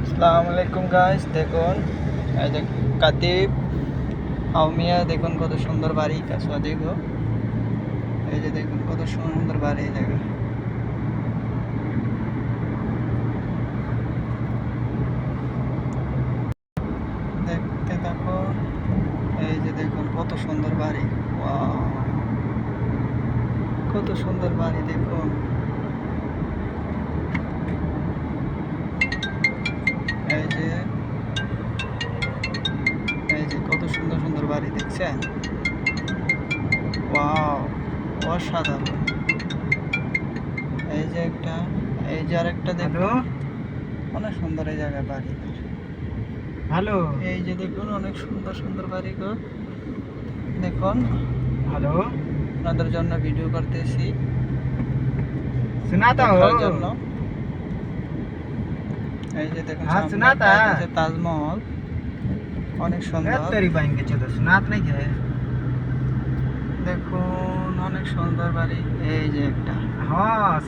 আসসালামু আলাইকুম গাইস, দেখুন এই যে কাতিব আউমিয়া, দেখুন কত সুন্দর বাড়ি কাছুয়া। দেখো এই যে দেখুন কত সুন্দর বাড়ি এই জায়গা। দেখতে থাকো, এই যে দেখুন কত সুন্দর বাড়ি। ওয়াও, কত সুন্দর বাড়ি দেখুন। এই যে এই যে কত সুন্দর সুন্দর বাড়ি দেখছেন। ওয়াও, অসাধারণ। এই যে একটা, এই যে আরেকটা দেখুন, অনেক সুন্দর এই জায়গায় বাড়ি। হ্যালো এই যে দেখুন অনেক সুন্দর সুন্দর বাড়ি ঘর দেখুন। হ্যালো আপনাদের জন্য ভিডিও করতেছি सुनाता हो দেখার জন্য। এই যে দেখুন हाँ, সামনে सुनाता একটা है। আছে তাজমহল, অনেক সুন্দর। तेरी बहन के चलो सुनात नहीं है। দেখুন অনেক সুন্দর বাড়ি। এই যে একটা, हाँ